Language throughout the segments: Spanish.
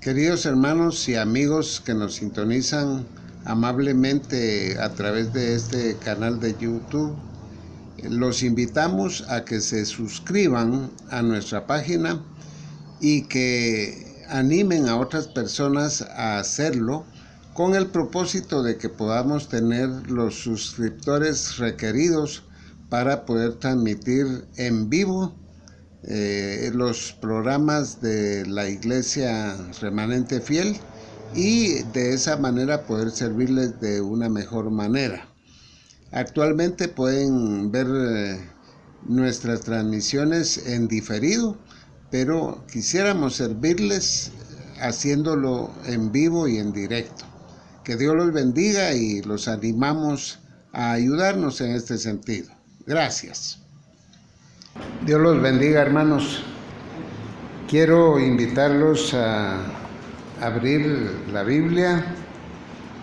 Queridos hermanos y amigos que nos sintonizan amablemente a través de este canal de YouTube, los invitamos a que se suscriban a nuestra página y que animen a otras personas a hacerlo con el propósito de que podamos tener los suscriptores requeridos para poder transmitir en vivo los programas de la Iglesia Remanente Fiel y de esa manera poder servirles de una mejor manera. Actualmente pueden ver nuestras transmisiones en diferido, pero quisiéramos servirles haciéndolo en vivo y en directo. Que Dios los bendiga y los animamos a ayudarnos en este sentido. Gracias. Dios los bendiga, hermanos. Quiero invitarlos a abrir la Biblia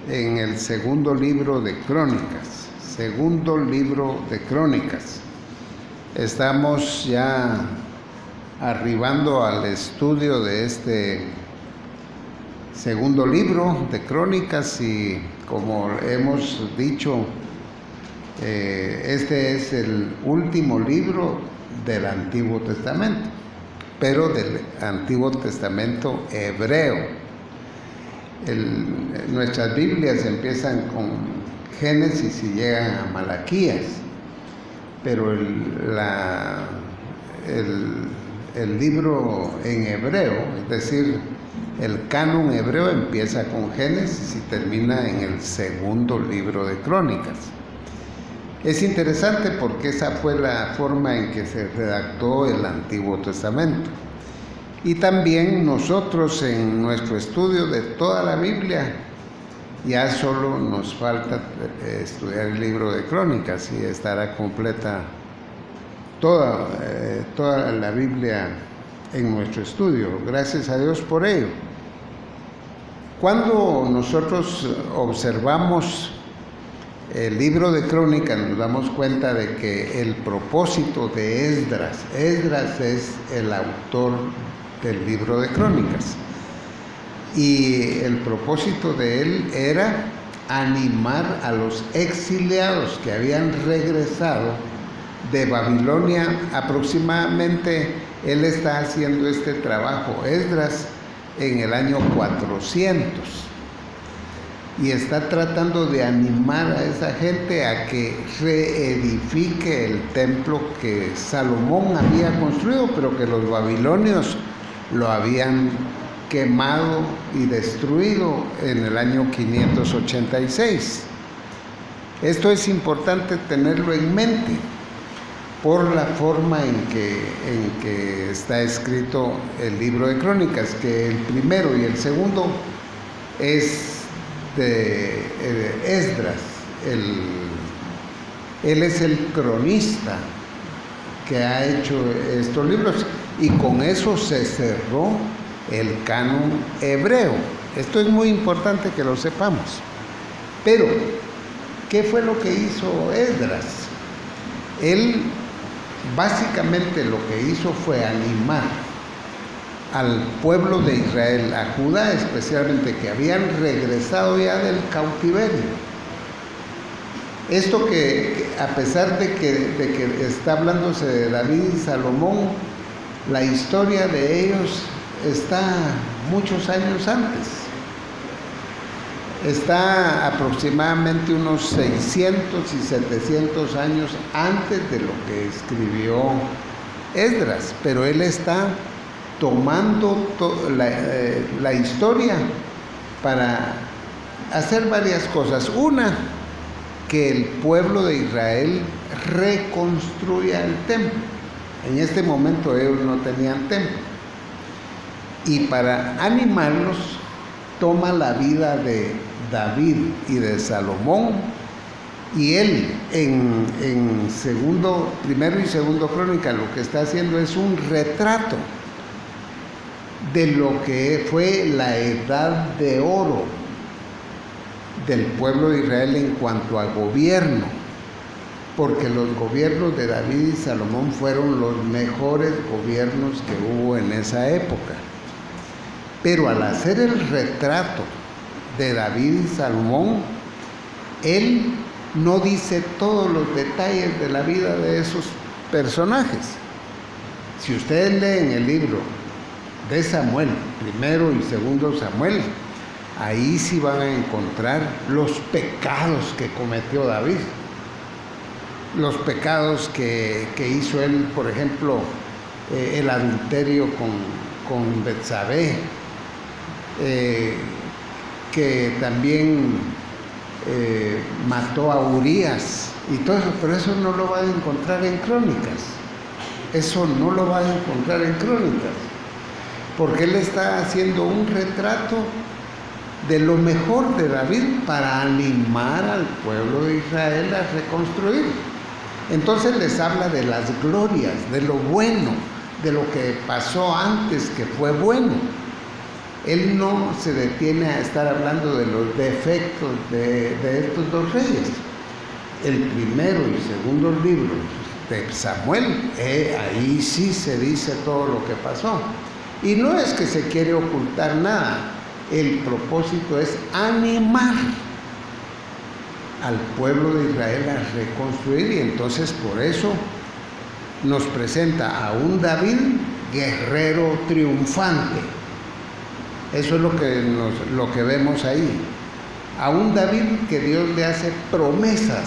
en el segundo libro de Crónicas. Segundo libro de Crónicas. Estamos ya arribando al estudio de este segundo libro de Crónicas y, como hemos dicho, este es el último libro del Antiguo Testamento, pero del Antiguo Testamento hebreo. Nuestras Biblias empiezan con Génesis y llegan a Malaquías, pero el libro en hebreo, es decir, el canon hebreo empieza con Génesis y termina en el segundo libro de Crónicas. Es interesante porque esa fue la forma en que se redactó el Antiguo Testamento. Y también nosotros en nuestro estudio de toda la Biblia, ya solo nos falta estudiar el libro de Crónicas y estará completa toda la Biblia en nuestro estudio. Gracias a Dios por ello. Cuando nosotros observamos el libro de Crónicas, nos damos cuenta de que el propósito de Esdras es el autor del libro de Crónicas, y el propósito de él era animar a los exiliados que habían regresado de Babilonia. Aproximadamente él está haciendo este trabajo, Esdras, en el año 400. Y está tratando de animar a esa gente a que reedifique el templo que Salomón había construido, pero que los babilonios lo habían quemado y destruido en el año 586. Esto es importante tenerlo en mente por la forma en que está escrito el libro de Crónicas, que el primero y el segundo es de Esdras. Él es el cronista que ha hecho estos libros, y con eso se cerró el canon hebreo. Esto es muy importante que lo sepamos. Pero, ¿qué fue lo que hizo Esdras? Él básicamente lo que hizo fue animar al pueblo de Israel, a Judá especialmente, que habían regresado ya del cautiverio. Esto que a pesar de que está hablándose de David y Salomón, la historia de ellos está muchos años antes. Está aproximadamente unos 600 y 700 años antes de lo que escribió Esdras, pero él está tomando la historia para hacer varias cosas. Una, que el pueblo de Israel reconstruya el templo. En este momento ellos no tenían templo. Y para animarlos, toma la vida de David y de Salomón, y él en primero y segundo Crónica lo que está haciendo es un retrato de lo que fue la edad de oro del pueblo de Israel en cuanto a gobierno, porque los gobiernos de David y Salomón fueron los mejores gobiernos que hubo en esa época. Pero al hacer el retrato de David y Salomón, él no dice todos los detalles de la vida de esos personajes. Si ustedes leen el libro de Samuel, primero y segundo Samuel, ahí sí van a encontrar los pecados que cometió David, los pecados que hizo él, por ejemplo, el adulterio con Betsabé, que también mató a Urías y todo eso, pero eso no lo va a encontrar en Crónicas. Eso no lo va a encontrar en Crónicas, porque él está haciendo un retrato de lo mejor de David para animar al pueblo de Israel a reconstruir. Entonces les habla de las glorias, de lo bueno, de lo que pasó antes que fue bueno. Él no se detiene a estar hablando de los defectos de estos dos reyes. El primero y segundo libro de Samuel, ahí sí se dice todo lo que pasó. Y no es que se quiere ocultar nada, el propósito es animar al pueblo de Israel a reconstruir, y entonces por eso nos presenta a un David guerrero triunfante. Eso es lo que vemos ahí. A un David que Dios le hace promesas.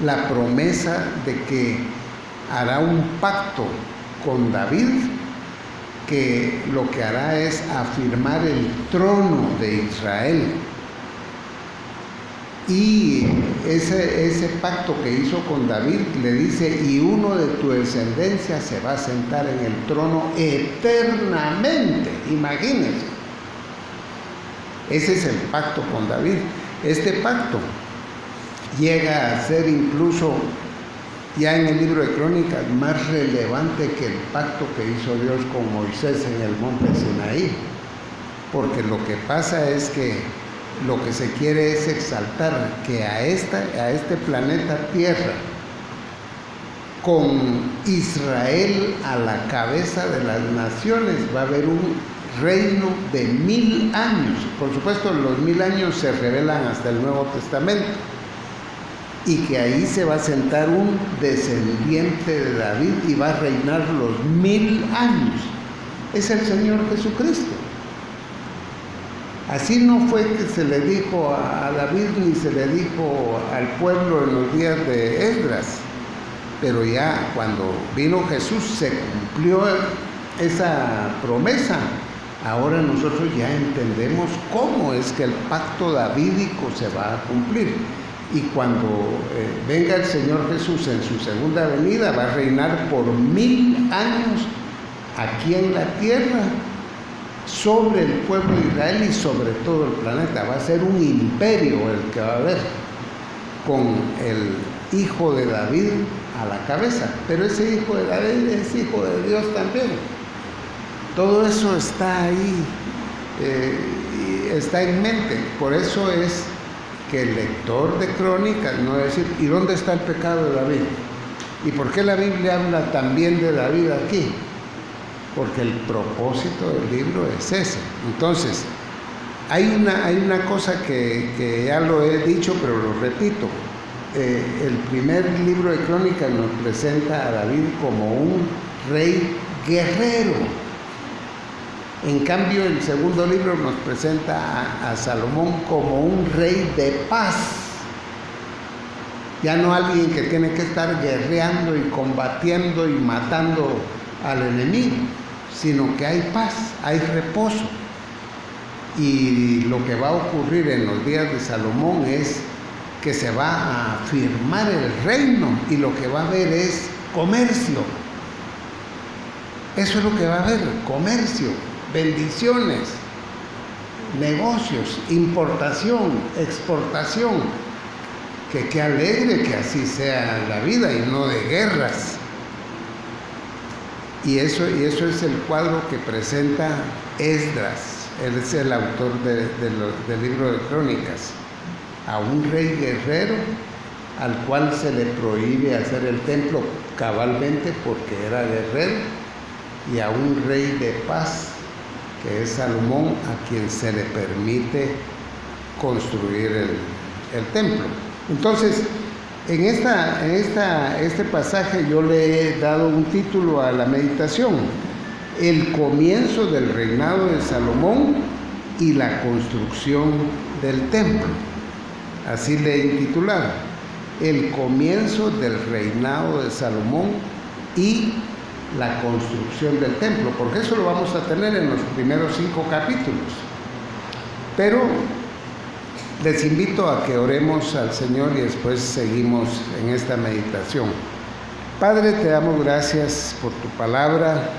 La promesa de que hará un pacto con David, que lo que hará es afirmar el trono de Israel. Y ese pacto que hizo con David le dice: y uno de tu descendencia se va a sentar en el trono eternamente. Imagínense. Ese es el pacto con David. Este pacto llega a ser incluso, ya en el libro de Crónicas, más relevante que el pacto que hizo Dios con Moisés en el monte Sinaí. Porque lo que pasa es que lo que se quiere es exaltar que a este planeta Tierra, con Israel a la cabeza de las naciones, va a haber un reino de 1000 años. Por supuesto, los 1000 años se revelan hasta el Nuevo Testamento, y que ahí se va a sentar un descendiente de David y va a reinar los 1000 años. Es el Señor Jesucristo. Así no fue que se le dijo a David ni se le dijo al pueblo en los días de Esdras, pero ya cuando vino Jesús se cumplió esa promesa. Ahora nosotros ya entendemos cómo es que el pacto davídico se va a cumplir. Y cuando venga el Señor Jesús en su segunda venida, va a reinar por 1000 años aquí en la tierra, sobre el pueblo de Israel y sobre todo el planeta. Va a ser un imperio el que va a haber, con el hijo de David a la cabeza. Pero ese hijo de David es hijo de Dios también. Todo eso está ahí, está en mente. Por eso es que el lector de Crónicas no va a decir: ¿y dónde está el pecado de David? ¿Y por qué la Biblia habla también de David aquí? Porque el propósito del libro es ese. Entonces, hay una cosa que ya lo he dicho, pero lo repito. El primer libro de Crónicas nos presenta a David como un rey guerrero. En cambio, el segundo libro nos presenta a Salomón como un rey de paz. Ya no alguien que tiene que estar guerreando y combatiendo y matando al enemigo, sino que hay paz, hay reposo. Y lo que va a ocurrir en los días de Salomón es que se va a afirmar el reino, y lo que va a haber es comercio. Eso es lo que va a haber: comercio, bendiciones, negocios, importación, exportación. Que qué alegre que así sea la vida y no de guerras. Y eso es el cuadro que presenta Esdras. Él es el autor del libro de Crónicas. A un rey guerrero al cual se le prohíbe hacer el templo cabalmente porque era guerrero, y a un rey de paz que es Salomón, a quien se le permite construir el templo. Entonces, en este pasaje yo le he dado un título a la meditación: el comienzo del reinado de Salomón y la construcción del templo. Así le he intitulado: el comienzo del reinado de Salomón y la construcción del templo, porque eso lo vamos a tener en los primeros 5 capítulos. Pero les invito a que oremos al Señor y después seguimos en esta meditación. Padre, te damos gracias por tu palabra.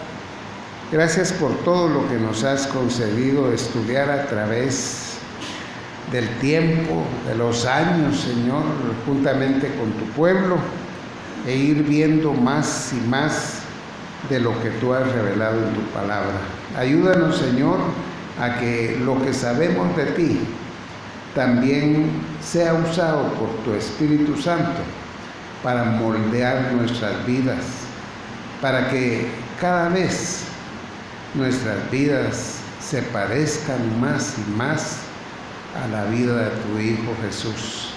Gracias por todo lo que nos has concedido estudiar a través del tiempo, de los años, Señor, juntamente con tu pueblo, e ir viendo más y más de lo que tú has revelado en tu palabra. Ayúdanos, Señor, a que lo que sabemos de ti también sea usado por tu Espíritu Santo para moldear nuestras vidas, para que cada vez nuestras vidas se parezcan más y más a la vida de tu Hijo Jesús.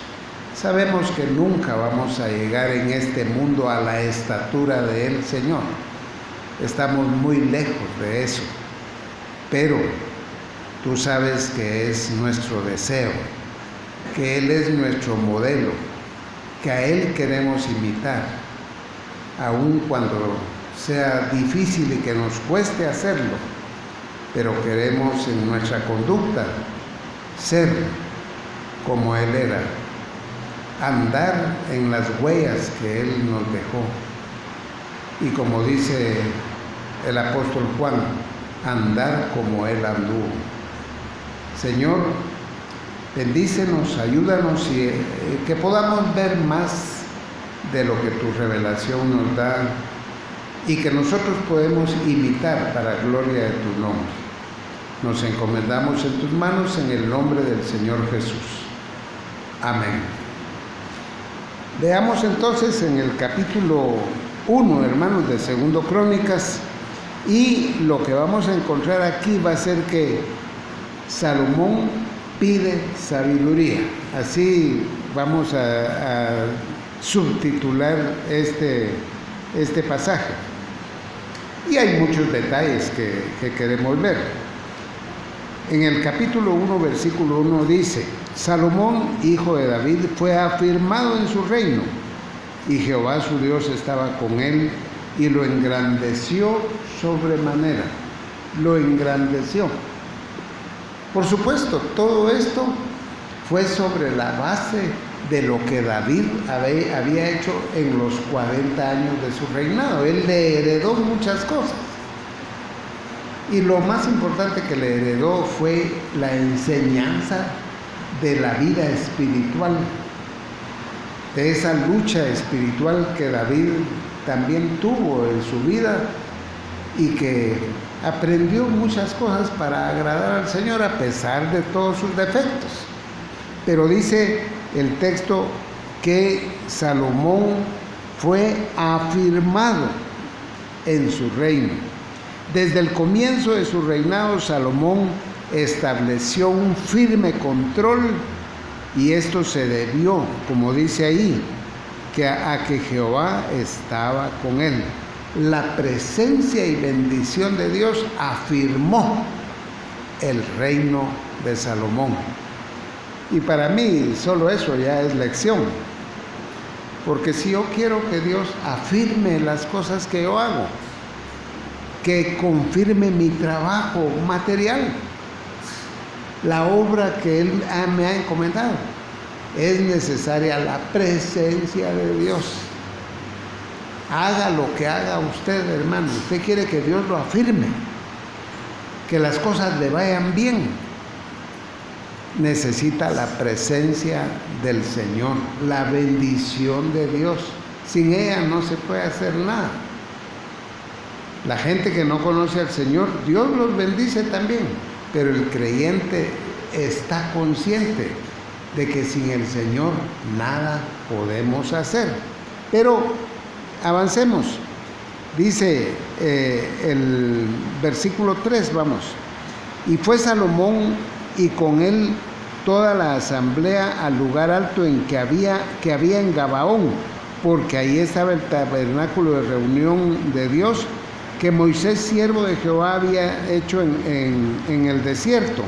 Sabemos que nunca vamos a llegar en este mundo a la estatura de Él, Señor. Estamos muy lejos de eso, pero tú sabes que es nuestro deseo, que Él es nuestro modelo, que a Él queremos imitar, aun cuando sea difícil y que nos cueste hacerlo, pero queremos en nuestra conducta ser como Él era, andar en las huellas que Él nos dejó. Y como dice el apóstol Juan, andar como Él anduvo. Señor, bendícenos, ayúdanos y que podamos ver más de lo que tu revelación nos da y que nosotros podemos imitar para gloria de tu nombre. Nos encomendamos en tus manos en el nombre del Señor Jesús. Amén. Veamos entonces en el capítulo 1, hermanos, de 2 Crónicas, y lo que vamos a encontrar aquí va a ser que Salomón pide sabiduría. Así vamos a subtitular este pasaje. Y hay muchos detalles que queremos ver. En el capítulo 1, versículo 1 dice: Salomón, hijo de David, fue afirmado en su reino, y Jehová su Dios estaba con él, y lo engrandeció sobremanera. Lo engrandeció. Por supuesto, todo esto fue sobre la base de lo que David había hecho en los 40 años de su reinado. Él le heredó muchas cosas. Y lo más importante que le heredó fue la enseñanza de la vida espiritual, de esa lucha espiritual que David también tuvo en su vida y que aprendió muchas cosas para agradar al Señor a pesar de todos sus defectos. Pero dice el texto que Salomón fue afirmado en su reino. Desde el comienzo de su reinado, Salomón estableció un firme control, y esto se debió, como dice ahí, a que Jehová estaba con él. La presencia y bendición de Dios afirmó el reino de Salomón. Y para mí solo eso ya es lección, porque si yo quiero que Dios afirme las cosas que yo hago, que confirme mi trabajo material, la obra que Él me ha encomendado, es necesaria la presencia de Dios. Haga lo que haga usted, hermano. Usted quiere que Dios lo afirme, que las cosas le vayan bien. Necesita la presencia del Señor, la bendición de Dios. Sin ella no se puede hacer nada. La gente que no conoce al Señor, Dios los bendice también, pero el creyente está consciente de que sin el Señor nada podemos hacer. Pero avancemos. Dice el versículo 3, vamos. Y fue Salomón y con él toda la asamblea al lugar alto que había en Gabaón, porque ahí estaba el tabernáculo de reunión de Dios que Moisés, siervo de Jehová, había hecho en el desierto.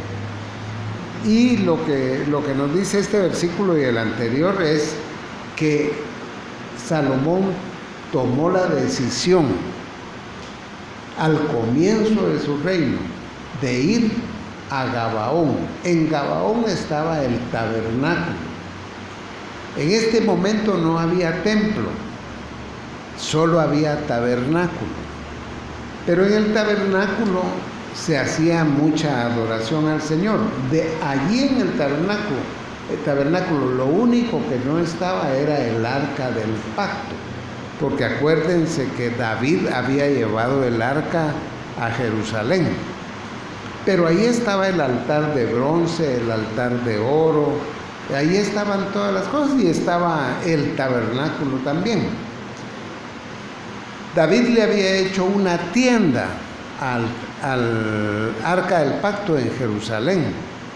Y lo que nos dice este versículo y el anterior es que Salomón tomó la decisión al comienzo de su reino de ir a Gabaón. En Gabaón estaba el tabernáculo. En este momento no había templo, solo había tabernáculo. Pero en el tabernáculo se hacía mucha adoración al Señor. De allí en el tabernáculo, lo único que no estaba era el arca del pacto, porque acuérdense que David había llevado el arca a Jerusalén. Pero ahí estaba el altar de bronce, el altar de oro, ahí estaban todas las cosas y estaba el tabernáculo también. David le había hecho una tienda al arca del pacto en Jerusalén,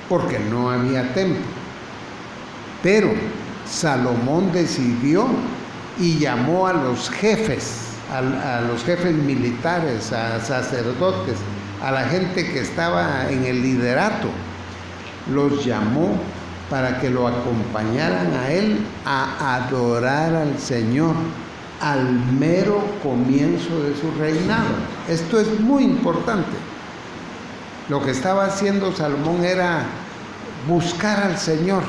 porque no había templo. Pero Salomón decidió y llamó a los jefes, a los jefes militares, a sacerdotes, a la gente que estaba en el liderato. Los llamó para que lo acompañaran a él a adorar al Señor al mero comienzo de su reinado. Esto es muy importante. Lo que estaba haciendo Salomón era buscar al Señor,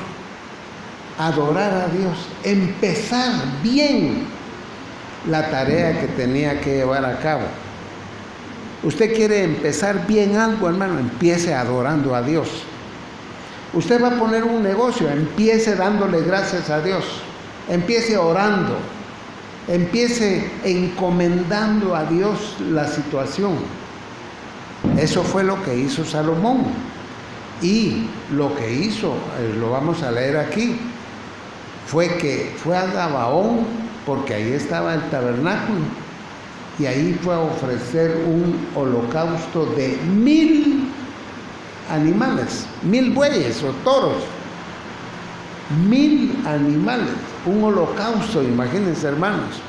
adorar a Dios, empezar bien la tarea que tenía que llevar a cabo. Usted quiere empezar bien algo, hermano, empiece adorando a Dios. Usted va a poner un negocio, empiece dándole gracias a Dios, empiece orando, empiece encomendando a Dios la situación. Eso fue lo que hizo Salomón. Y lo que hizo, lo vamos a leer aquí, fue que fue a Gabaón, porque ahí estaba el tabernáculo, y ahí fue a ofrecer un holocausto de 1000 animales, 1000 bueyes o toros, 1000 animales, un holocausto, imagínense, hermanos,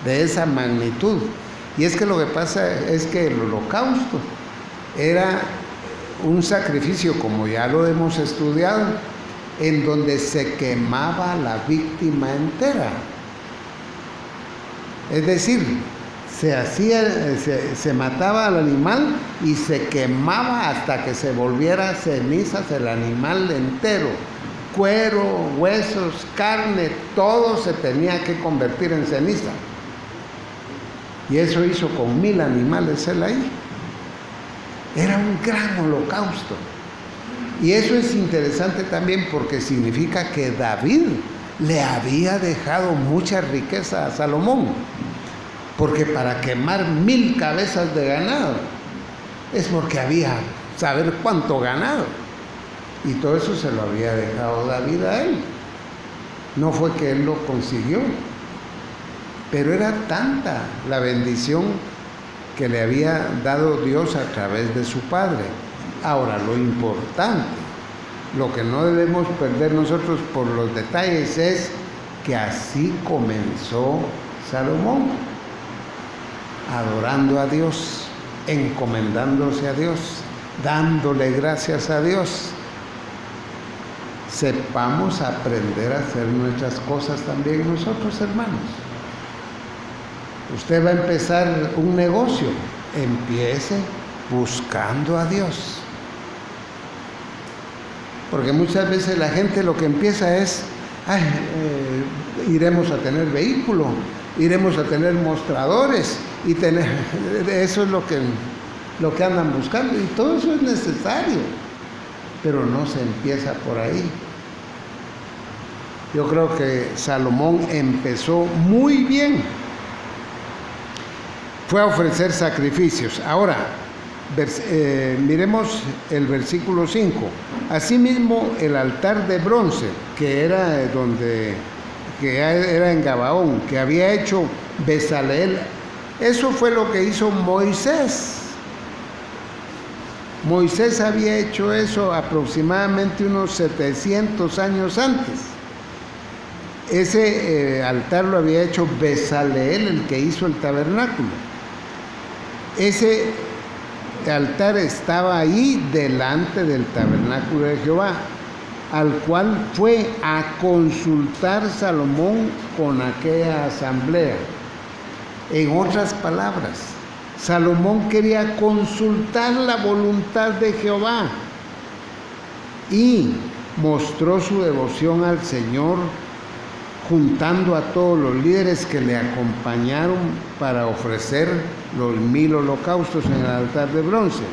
de esa magnitud. Y es que lo que pasa es que el holocausto era un sacrificio, como ya lo hemos estudiado, en donde se quemaba la víctima entera. Es decir, se mataba al animal y se quemaba hasta que se volviera cenizas el animal entero. Cuero, huesos, carne, todo se tenía que convertir en ceniza. Y eso hizo con 1000 animales él ahí. Era un gran holocausto. Y eso es interesante también porque significa que David le había dejado mucha riqueza a Salomón. Porque para quemar 1000 cabezas de ganado es porque había saber cuánto ganado. Y todo eso se lo había dejado David a él. No fue que él lo consiguió. Pero era tanta la bendición que le había dado Dios a través de su padre. Ahora, lo importante, lo que no debemos perder nosotros por los detalles es que así comenzó Salomón, adorando a Dios, encomendándose a Dios, dándole gracias a Dios. Sepamos aprender a hacer nuestras cosas también nosotros, hermanos. Usted va a empezar un negocio, empiece buscando a Dios. Porque muchas veces la gente lo que empieza es, iremos a tener vehículo, iremos a tener mostradores, y eso es lo que andan buscando, y todo eso es necesario, pero no se empieza por ahí. Yo creo que Salomón empezó muy bien. Fue a ofrecer sacrificios. Ahora, miremos el versículo 5. Asimismo, el altar de bronce, que era en Gabaón, que había hecho Bezaleel, eso fue lo que hizo Moisés. Moisés había hecho eso aproximadamente unos 700 años antes. Ese altar lo había hecho Bezaleel, el que hizo el tabernáculo. Ese altar estaba ahí delante del tabernáculo de Jehová, al cual fue a consultar Salomón con aquella asamblea. En otras palabras, Salomón quería consultar la voluntad de Jehová y mostró su devoción al Señor juntando a todos los líderes que le acompañaron para ofrecer los 1000 holocaustos en el altar de bronce.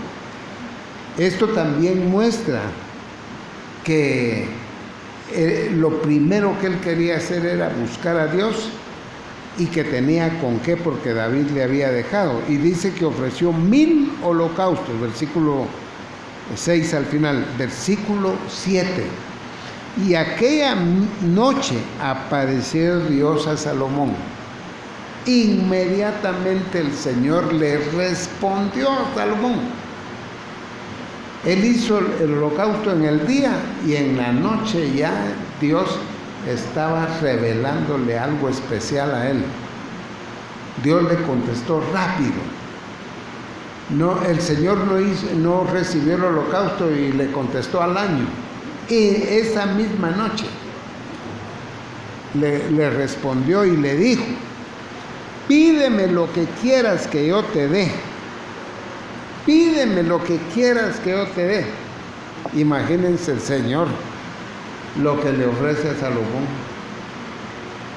Esto también muestra que lo primero que él quería hacer era buscar a Dios y que tenía con qué, porque David le había dejado. Y dice que ofreció 1000 holocaustos, versículo 6 al final, versículo 7. Y aquella noche apareció Dios a Salomón. Inmediatamente el Señor le respondió a Salomón. Él hizo el holocausto en el día y en la noche ya Dios estaba revelándole algo especial a él. Dios le contestó rápido. No, el Señor no recibió el holocausto y le contestó al año. Y esa misma noche le respondió y le dijo: pídeme lo que quieras que yo te dé. Pídeme lo que quieras que yo te dé. Imagínense el Señor lo que le ofrece a Salomón,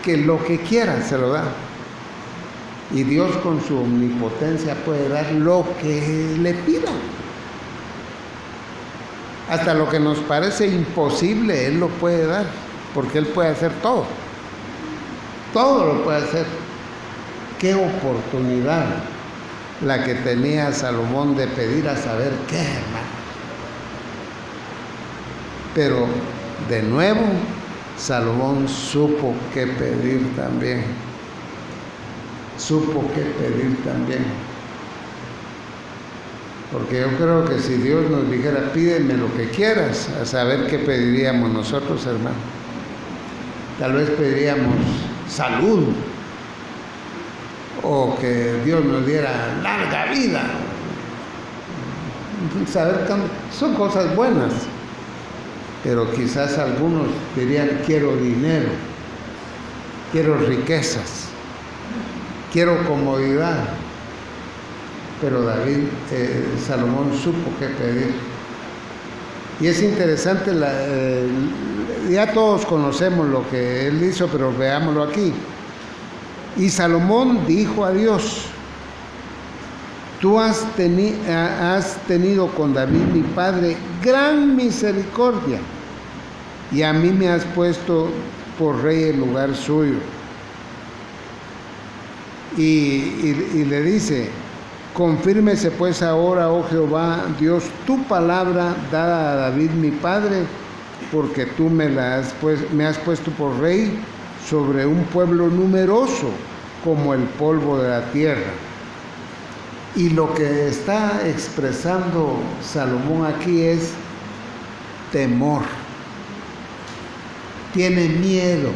que lo que quiera se lo da. Y Dios con su omnipotencia puede dar lo que le pidan. Hasta lo que nos parece imposible, Él lo puede dar, porque Él puede hacer todo. Todo lo puede hacer. Qué oportunidad la que tenía Salomón de pedir a saber qué, hermano. Pero de nuevo, Salomón supo qué pedir también. Supo qué pedir también. Porque yo creo que si Dios nos dijera, pídeme lo que quieras, a saber qué pediríamos nosotros, hermano. Tal vez pediríamos salud, o que Dios nos diera larga vida. Saber que son cosas buenas, pero quizás algunos dirían, quiero dinero, quiero riquezas, quiero comodidad. Pero Salomón supo qué pedir. Y es interesante, ya todos conocemos lo que él hizo, pero veámoslo aquí. Y Salomón dijo a Dios: tú has tenido con David mi padre gran misericordia, y a mí me has puesto por rey en lugar suyo. Y le dice: confírmese pues ahora, oh Jehová, Dios, tu palabra dada a David mi padre, porque tú me has puesto por rey sobre un pueblo numeroso como el polvo de la tierra. Y lo que está expresando Salomón aquí es temor. Tiene miedo.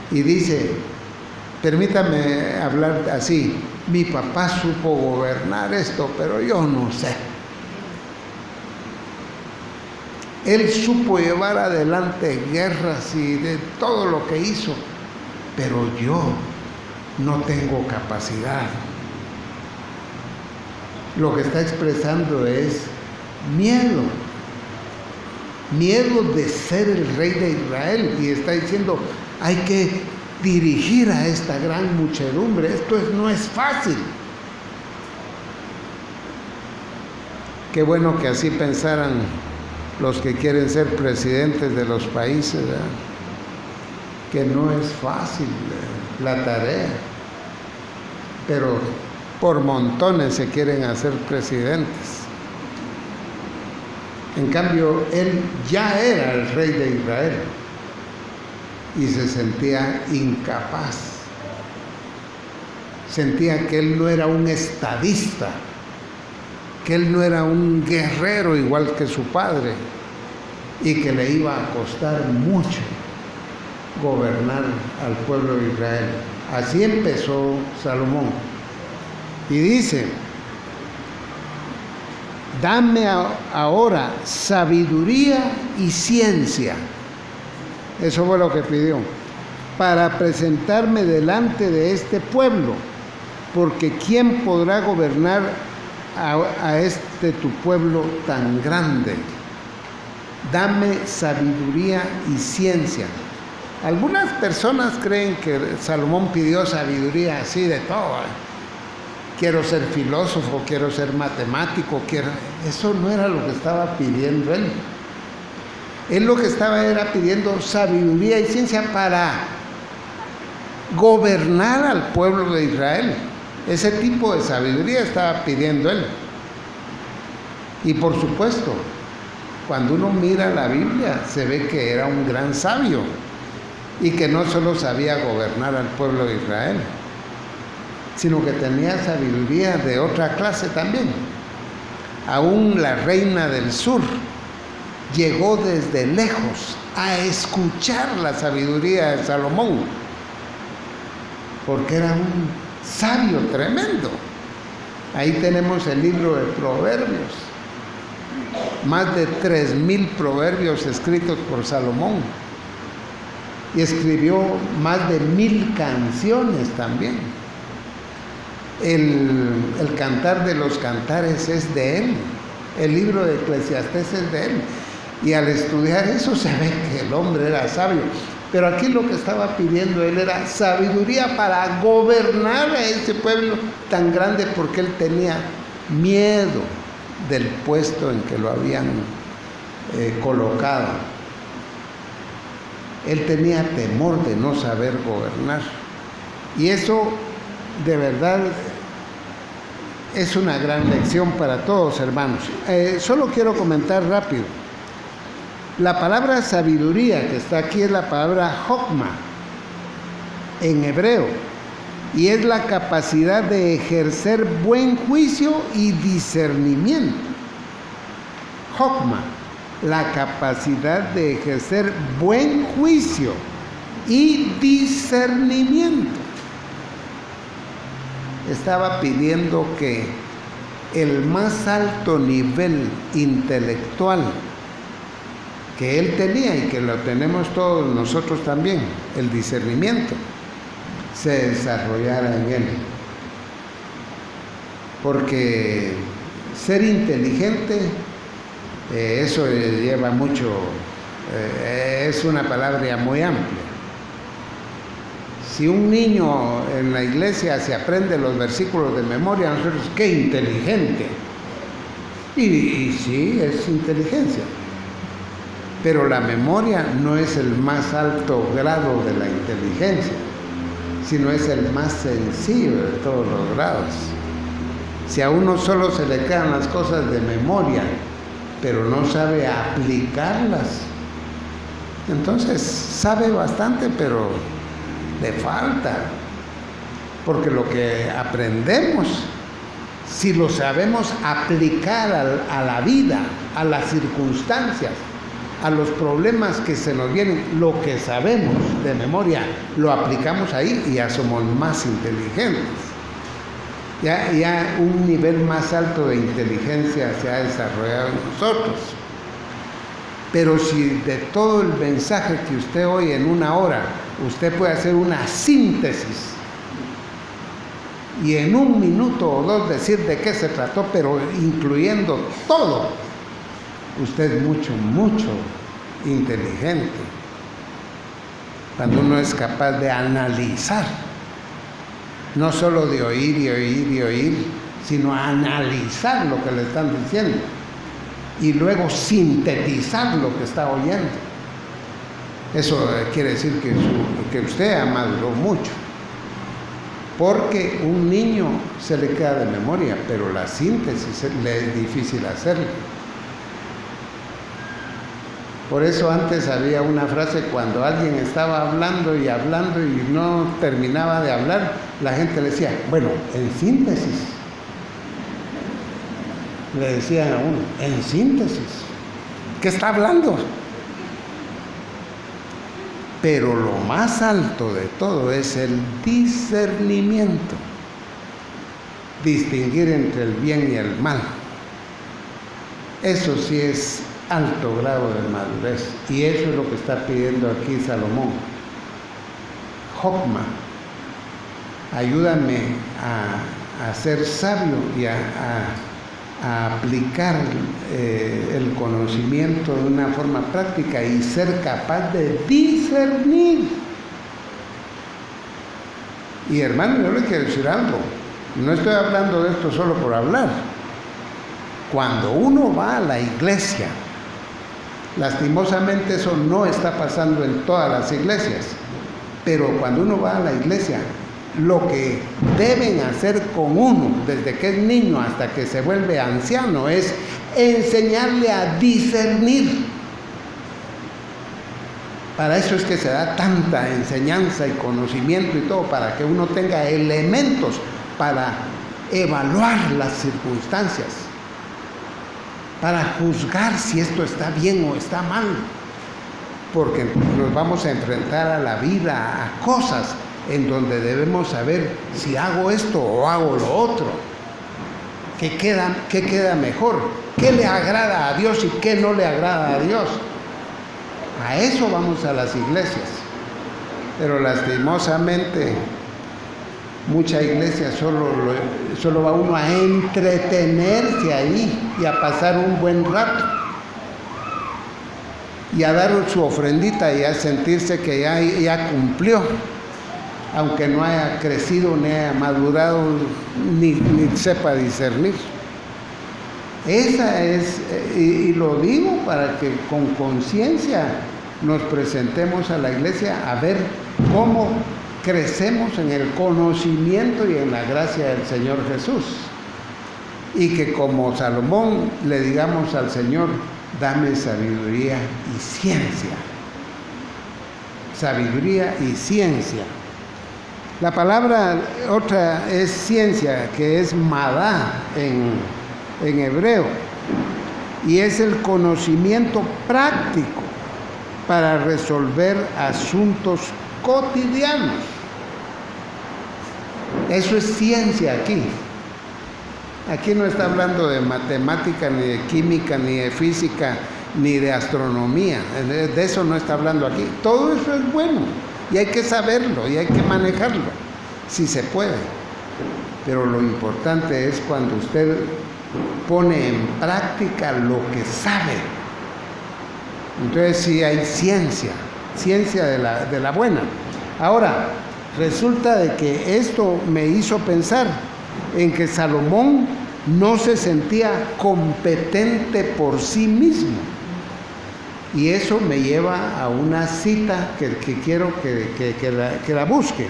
Y dice, permítame hablar así, mi papá supo gobernar esto, pero yo no sé. Él supo llevar adelante guerras y de todo lo que hizo, pero yo no tengo capacidad. Lo que está expresando es miedo. Miedo de ser el rey de Israel. Y está diciendo, hay que dirigir a esta gran muchedumbre. Esto no es fácil. Qué bueno que así pensaran los que quieren ser presidentes de los países, ¿verdad? Que no es fácil la tarea, pero por montones se quieren hacer presidentes. En cambio, él ya era el rey de Israel y se sentía incapaz. Sentía que él no era un estadista, que él no era un guerrero igual que su padre y que le iba a costar mucho gobernar al pueblo de Israel. Así empezó Salomón. Y dice: dame ahora sabiduría y ciencia. Eso fue lo que pidió. Para presentarme delante de este pueblo, porque ¿quién podrá gobernar a este tu pueblo tan grande? Dame sabiduría y ciencia. Algunas personas creen que Salomón pidió sabiduría así de todo. Quiero ser filósofo, quiero ser matemático, Eso no era lo que estaba pidiendo él. Él lo que era pidiendo sabiduría y ciencia para gobernar al pueblo de Israel. Ese tipo de sabiduría estaba pidiendo él. Y por supuesto, cuando uno mira la Biblia, se ve que era un gran sabio y que no solo sabía gobernar al pueblo de Israel, sino que tenía sabiduría de otra clase también. Aún la reina del sur llegó desde lejos a escuchar la sabiduría de Salomón, porque era un sabio tremendo. Ahí tenemos el libro de Proverbios, más de 3,000 proverbios escritos por Salomón, y escribió más de 1,000 canciones también. El Cantar de los Cantares es de él, el libro de Eclesiastés es de él, y al estudiar eso se ve que el hombre era sabio. Pero aquí lo que estaba pidiendo él era sabiduría para gobernar a ese pueblo tan grande, porque él tenía miedo del puesto en que lo habían colocado. Él tenía temor de no saber gobernar. Y eso de verdad es una gran lección para todos, hermanos. Solo quiero comentar rápido. La palabra sabiduría que está aquí es la palabra Jokma en hebreo, y es la capacidad de ejercer buen juicio y discernimiento. Jokma, la capacidad de ejercer buen juicio y discernimiento. Estaba pidiendo que el más alto nivel intelectual que él tenía y que lo tenemos todos nosotros también, el discernimiento, se desarrollara en él. Porque ser inteligente, eso lleva mucho, es una palabra muy amplia. Si un niño en la iglesia se aprende los versículos de memoria, nosotros, ¡qué inteligente! Y sí, es inteligencia. Pero la memoria no es el más alto grado de la inteligencia, sino es el más sencillo de todos los grados. Si a uno solo se le quedan las cosas de memoria, pero no sabe aplicarlas, entonces sabe bastante, pero le falta. Porque lo que aprendemos, si lo sabemos aplicar a la vida, a las circunstancias, a los problemas que se nos vienen, lo que sabemos de memoria, lo aplicamos ahí y ya somos más inteligentes. Ya un nivel más alto de inteligencia se ha desarrollado en nosotros. Pero si de todo el mensaje que usted oye en una hora, usted puede hacer una síntesis y en 1 minuto o 2 decir de qué se trató, pero incluyendo todo, usted es mucho, mucho inteligente. Cuando uno es capaz de analizar, no solo de oír y oír y oír, sino analizar lo que le están diciendo y luego sintetizar lo que está oyendo. Eso quiere decir que usted ha madurado mucho. Porque un niño se le queda de memoria, pero la síntesis le es difícil hacerlo. Por eso antes había una frase, cuando alguien estaba hablando y no terminaba de hablar, la gente le decía, bueno, en síntesis. le decían a uno, en síntesis, ¿qué está hablando? Pero lo más alto de todo es el discernimiento, distinguir entre el bien y el mal. Eso sí es alto grado de madurez, y eso es lo que está pidiendo aquí Salomón. Jokma, ayúdame a ser sabio y a aplicar el conocimiento de una forma práctica y ser capaz de discernir. Y hermano, yo le quiero decir algo, no estoy hablando de esto solo por hablar. Cuando uno va a la iglesia, lastimosamente eso no está pasando en todas las iglesias, pero cuando uno va a la iglesia, lo que deben hacer con uno desde que es niño hasta que se vuelve anciano es enseñarle a discernir. Para eso es que se da tanta enseñanza y conocimiento y todo, para que uno tenga elementos para evaluar las circunstancias, para juzgar si esto está bien o está mal, porque nos vamos a enfrentar a la vida, a cosas en donde debemos saber si hago esto o hago lo otro, qué queda mejor, qué le agrada a Dios y qué no le agrada a Dios. A eso vamos a las iglesias, pero lastimosamente mucha iglesia solo va uno a entretenerse ahí y a pasar un buen rato y a dar su ofrendita y a sentirse que ya cumplió, aunque no haya crecido, ni haya madurado, ni sepa discernir. Esa es, y lo digo para que con conciencia nos presentemos a la iglesia a ver cómo crecemos en el conocimiento y en la gracia del Señor Jesús. Y que como Salomón le digamos al Señor, dame sabiduría y ciencia. Sabiduría y ciencia. La palabra otra es ciencia, que es madá en hebreo, y es el conocimiento práctico para resolver asuntos cotidianos. Eso es ciencia aquí. Aquí no está hablando de matemática, ni de química, ni de física, ni de astronomía. De eso no está hablando aquí. Todo eso es bueno y hay que saberlo y hay que manejarlo, si se puede. Pero lo importante es cuando usted pone en práctica lo que sabe. Entonces sí hay ciencia de la buena. Ahora, resulta de que esto me hizo pensar en que Salomón no se sentía competente por sí mismo. Y eso me lleva a una cita que quiero que la busque.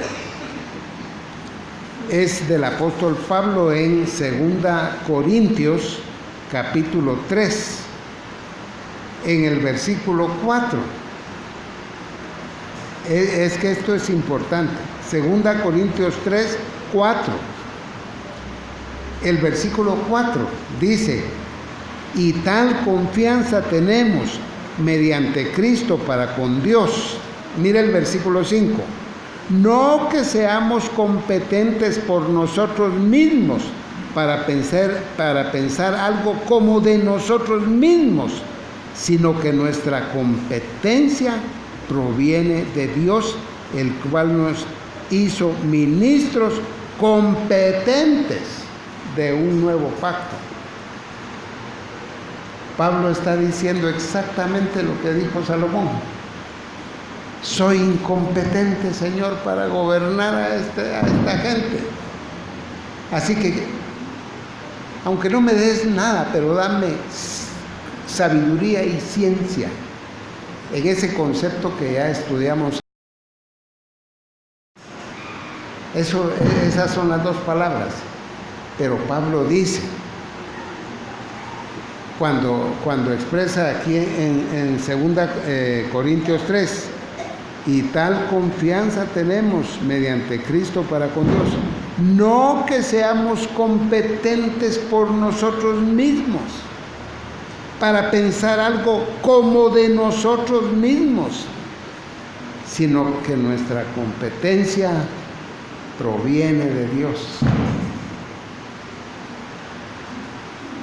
Es del apóstol Pablo en 2 Corintios capítulo 3, en el versículo 4. Es que esto es importante. 2 Corintios 3, 4. El versículo 4 dice: y tal confianza tenemos mediante Cristo para con Dios. Mira el versículo 5. No que seamos competentes por nosotros mismos para pensar algo como de nosotros mismos, sino que nuestra competencia proviene de Dios, el cual nos hizo ministros competentes de un nuevo pacto. Pablo está diciendo exactamente lo que dijo Salomón. Soy incompetente, Señor, para gobernar a esta gente. Así que, aunque no me des nada, pero dame sabiduría y ciencia en ese concepto que ya estudiamos. Esas son las dos palabras. Pero Pablo dice, cuando expresa aquí en 2 Corintios 3, y tal confianza tenemos mediante Cristo para con Dios, No que seamos competentes por nosotros mismos para pensar algo como de nosotros mismos, sino que nuestra competencia proviene de Dios,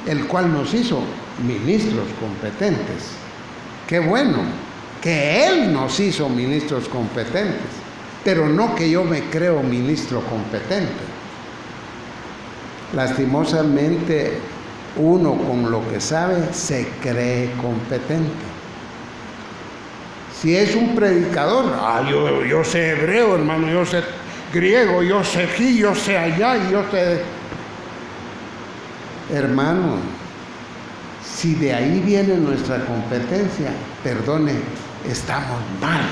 el cual nos hizo ministros competentes. Qué bueno que Él nos hizo ministros competentes, pero no que yo me creo ministro competente. Lastimosamente, uno con lo que sabe se cree competente. Si es un predicador, yo sé hebreo, hermano, yo sé griego, yo sé aquí, yo sé allá, y yo sé... Hermano, si de ahí viene nuestra competencia, perdone, estamos mal.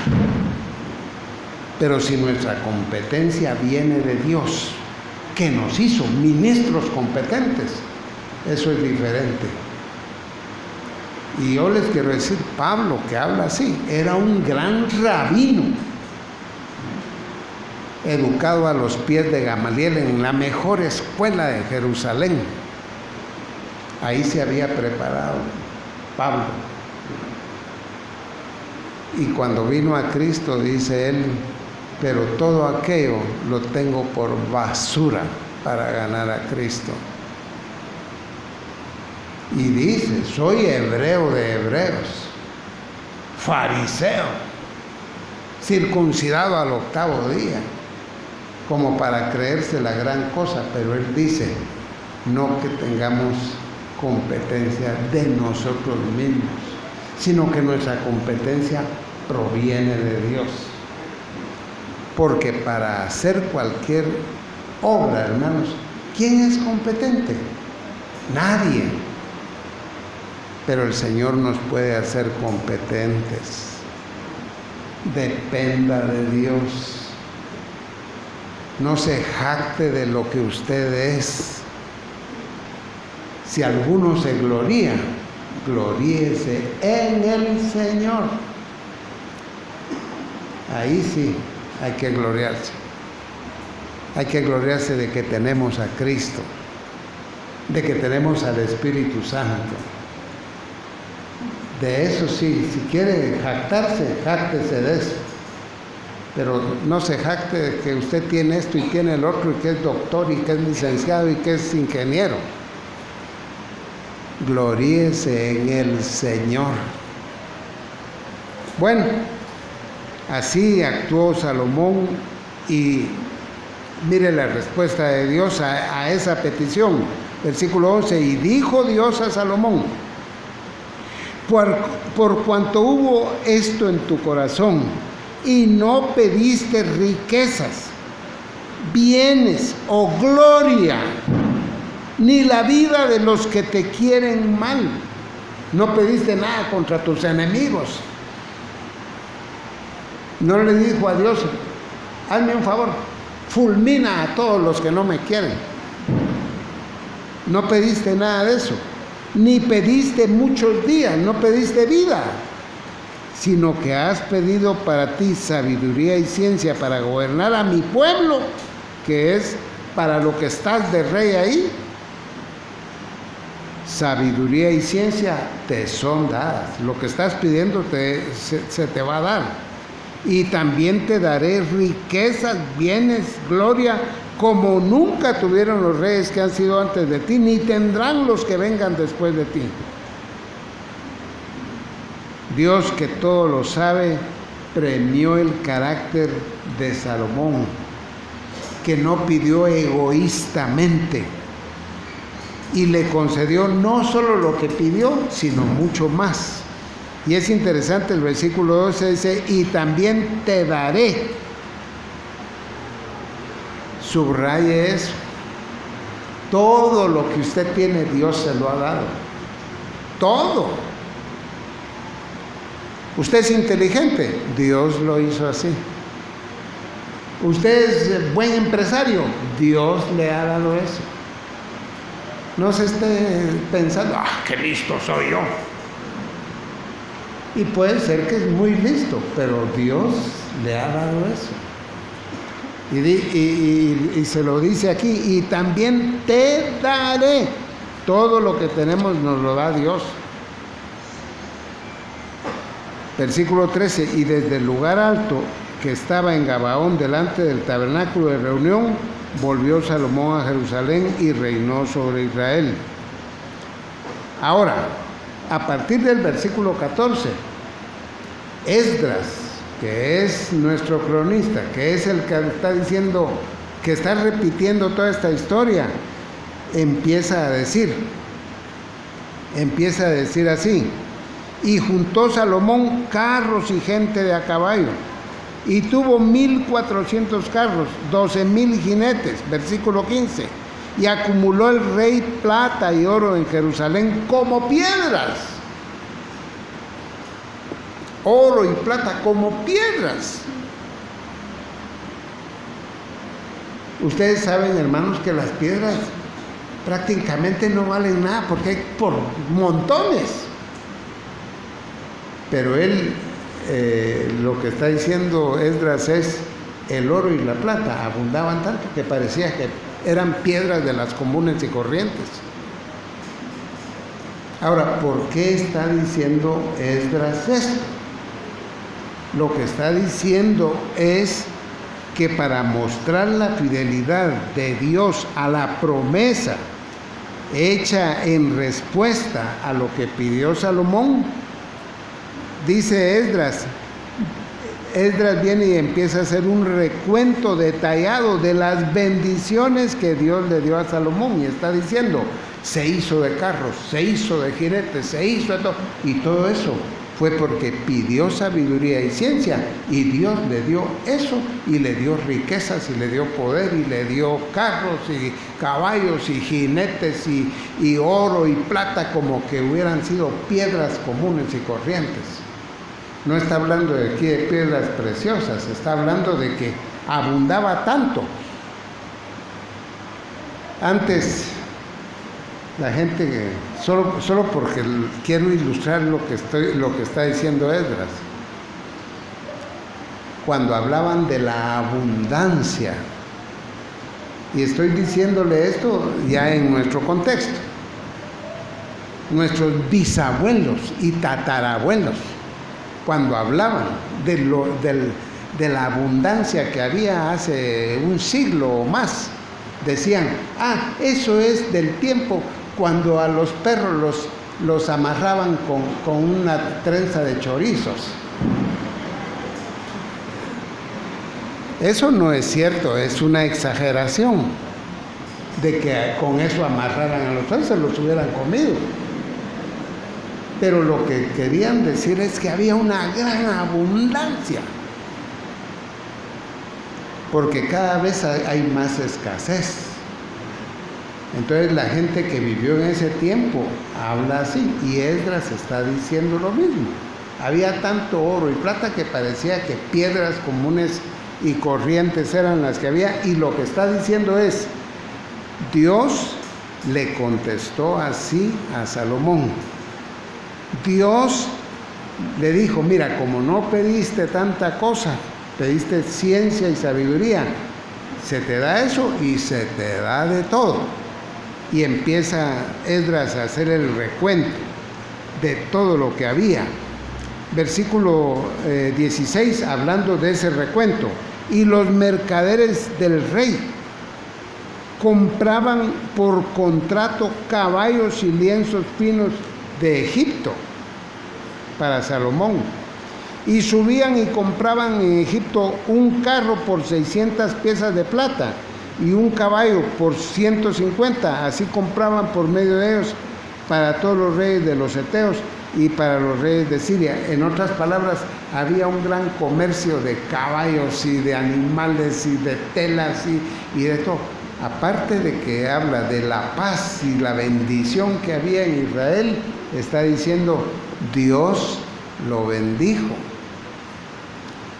Pero si nuestra competencia viene de Dios, que nos hizo ministros competentes, eso es diferente. Y yo les quiero decir, Pablo, que habla así, era un gran rabino, educado a los pies de Gamaliel en la mejor escuela de Jerusalén. Ahí se había preparado Pablo. Y cuando vino a Cristo, dice él, pero todo aquello lo tengo por basura para ganar a Cristo. Y dice, soy hebreo de hebreos, fariseo, circuncidado al 8º día, como para creerse la gran cosa. Pero él dice, no que tengamos competencia de nosotros mismos, sino que nuestra competencia proviene de Dios. Porque para hacer cualquier obra, hermanos, ¿quién es competente? Nadie. Pero el Señor nos puede hacer competentes. Dependa de Dios. No se jacte de lo que usted es. Si alguno se gloría, gloríese en el Señor. Ahí sí hay que gloriarse. Hay que gloriarse de que tenemos a Cristo, de que tenemos al Espíritu Santo. De eso sí, si quiere jactarse, jáctese de eso. Pero no se jacte de que usted tiene esto y tiene el otro, y que es doctor, y que es licenciado, y que es ingeniero. Gloríese en el Señor. Bueno, así actuó Salomón, y mire la respuesta de Dios a esa petición. Versículo 11, y dijo Dios a Salomón, por cuanto hubo esto en tu corazón, y no pediste riquezas, bienes o gloria, ni la vida de los que te quieren mal. No pediste nada contra tus enemigos. No le dijo a Dios, hazme un favor, fulmina a todos los que no me quieren. No pediste nada de eso. Ni pediste muchos días, no pediste vida, sino que has pedido para ti sabiduría y ciencia para gobernar a mi pueblo, que es para lo que estás de rey ahí. Sabiduría y ciencia te son dadas. Lo que estás pidiendo se te va a dar. Y también te daré riquezas, bienes, gloria, como nunca tuvieron los reyes que han sido antes de ti, ni tendrán los que vengan después de ti. Dios, que todo lo sabe, premió el carácter de Salomón, que no pidió egoístamente, y le concedió no solo lo que pidió, sino mucho más. Y es interesante, el versículo 12 dice, y también te daré. Subraye eso. Todo lo que usted tiene, Dios se lo ha dado. Todo. Usted es inteligente, Dios lo hizo así. Usted es buen empresario, Dios le ha dado eso. No se esté pensando, qué listo soy yo. Y puede ser que es muy listo, pero Dios le ha dado eso. Y se lo dice aquí, y también te daré. Todo lo que tenemos nos lo da Dios. Versículo 13, y desde el lugar alto que estaba en Gabaón delante del tabernáculo de reunión, volvió Salomón a Jerusalén y reinó sobre Israel. Ahora, a partir del versículo 14, Esdras, que es nuestro cronista, que es el que está diciendo, que está repitiendo toda esta historia, empieza a decir así: y juntó Salomón carros y gente de a caballo, y tuvo 1,400 carros, 12,000 jinetes, versículo 15, y acumuló el rey plata y oro en Jerusalén como piedras. Oro y plata como piedras. Ustedes saben, hermanos, que las piedras prácticamente no valen nada porque hay por montones. Pero él, lo que está diciendo Esdras es: el oro y la plata abundaban tanto que parecía que eran piedras de las comunes y corrientes. Ahora, ¿por qué está diciendo Esdras esto? Lo que está diciendo es que para mostrar la fidelidad de Dios a la promesa hecha en respuesta a lo que pidió Salomón, dice Esdras viene y empieza a hacer un recuento detallado de las bendiciones que Dios le dio a Salomón, y está diciendo: se hizo de carros, se hizo de jinetes, se hizo de todo, y todo eso fue porque pidió sabiduría y ciencia, y Dios le dio eso, y le dio riquezas, y le dio poder, y le dio carros, y caballos, y jinetes, y oro, y plata, como que hubieran sido piedras comunes y corrientes. No está hablando de aquí de piedras preciosas, está hablando de que abundaba tanto. Antes, la gente, solo porque quiero ilustrar lo que está diciendo Esdras, cuando hablaban de la abundancia, y estoy diciéndole esto ya en nuestro contexto, nuestros bisabuelos y tatarabuelos, cuando hablaban de la abundancia que había hace un siglo o más, decían: eso es del tiempo cuando a los perros los amarraban con una trenza de chorizos. Eso no es cierto, es una exageración de que con eso amarraran a los perros, se los hubieran comido. Pero lo que querían decir es que había una gran abundancia, porque cada vez hay más escasez. Entonces la gente que vivió en ese tiempo habla así, y Esdras está diciendo lo mismo. Había tanto oro y plata que parecía que piedras comunes y corrientes eran las que había, y lo que está diciendo es: Dios le contestó así a Salomón. Dios le dijo: mira, como no pediste tanta cosa, pediste ciencia y sabiduría, se te da eso y se te da de todo. Y empieza Esdras a hacer el recuento de todo lo que había. Versículo 16, hablando de ese recuento: y los mercaderes del rey compraban por contrato caballos y lienzos finos de Egipto para Salomón, y subían y compraban en Egipto un carro por 600 piezas de plata y un caballo por 150, así compraban por medio de ellos para todos los reyes de los heteos y para los reyes de Siria. En otras palabras, había un gran comercio de caballos y de animales y de telas y de todo. Aparte de que habla de la paz y la bendición que había en Israel, está diciendo: Dios lo bendijo.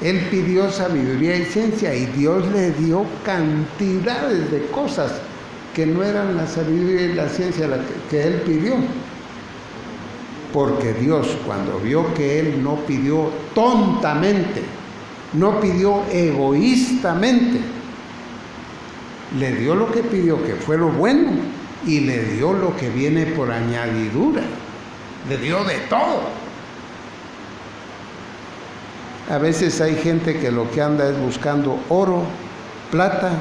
Él pidió sabiduría y ciencia, y Dios le dio cantidades de cosas que no eran la sabiduría y la ciencia que él pidió. Porque Dios, cuando vio que él no pidió tontamente, no pidió egoístamente, le dio lo que pidió, que fue lo bueno, y le dio lo que viene por añadidura. Le dio de todo. A veces hay gente que lo que anda es buscando oro, plata,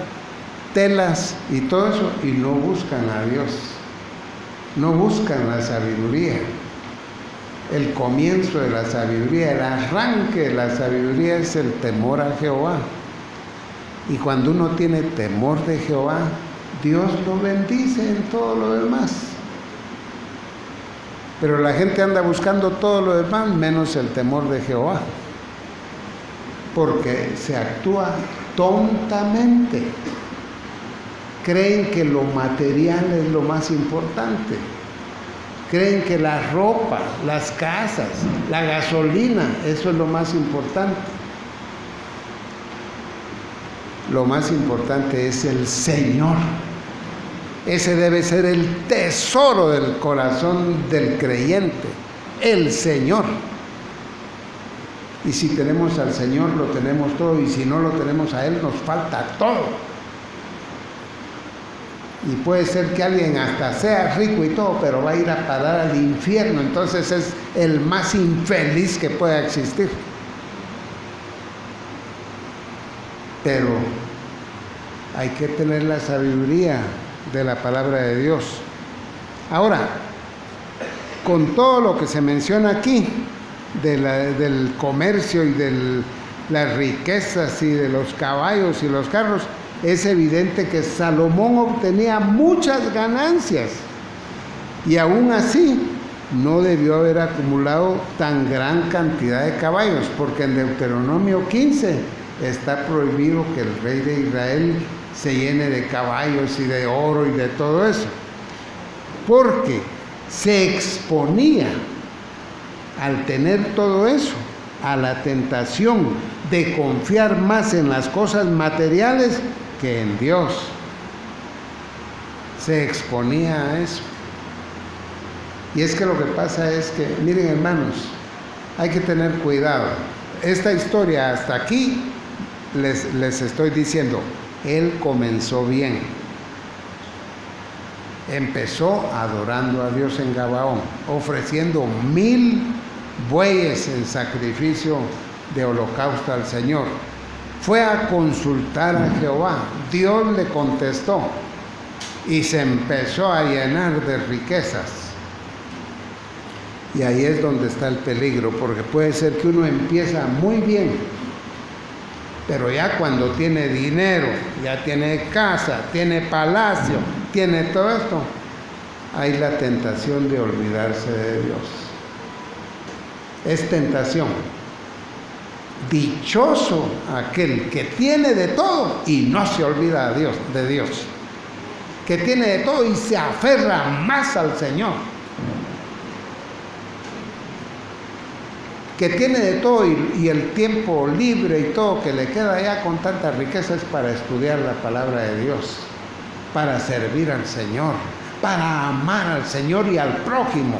telas y todo eso, y no buscan a Dios. No buscan la sabiduría. El comienzo de la sabiduría, el arranque de la sabiduría es el temor a Jehová. Y cuando uno tiene temor de Jehová, Dios lo bendice en todo lo demás. Pero la gente anda buscando todo lo demás menos el temor de Jehová, porque se actúa tontamente. Creen que lo material es lo más importante. Creen que la ropa, las casas, la gasolina, eso es lo más importante. Lo más importante es el Señor. Ese debe ser el tesoro del corazón del creyente, el Señor. Y si tenemos al Señor, lo tenemos todo, y si no lo tenemos a Él, nos falta todo. Y puede ser que alguien hasta sea rico y todo, pero va a ir a parar al infierno. Entonces es el más infeliz que pueda existir. Pero hay que tener la sabiduría de la palabra de Dios. Ahora, con todo lo que se menciona aquí, del comercio y de las riquezas y de los caballos y los carros, es evidente que Salomón obtenía muchas ganancias y aún así no debió haber acumulado tan gran cantidad de caballos, porque en Deuteronomio 15 está prohibido que el rey de Israel se llene de caballos y de oro y de todo eso, porque se exponía al tener todo eso a la tentación de confiar más en las cosas materiales que en Dios. Se exponía a eso. Y es que lo que pasa es que, miren hermanos, hay que tener cuidado. Esta historia hasta aquí les estoy diciendo, él comenzó bien. Empezó adorando a Dios en Gabaón, ofreciendo 1000 bueyes en sacrificio de holocausto al Señor. Fue a consultar a Jehová, Dios le contestó y se empezó a llenar de riquezas. Y ahí es donde está el peligro, porque puede ser que uno empieza muy bien, pero ya cuando tiene dinero, ya tiene casa, tiene palacio, tiene todo esto, hay la tentación de olvidarse de Dios. Es tentación. Dichoso aquel que tiene de todo y no se olvida de Dios, que tiene de todo y se aferra más al Señor, que tiene de todo y el tiempo libre y todo que le queda ya con tanta riqueza es para estudiar la palabra de Dios, para servir al Señor, para amar al Señor y al prójimo.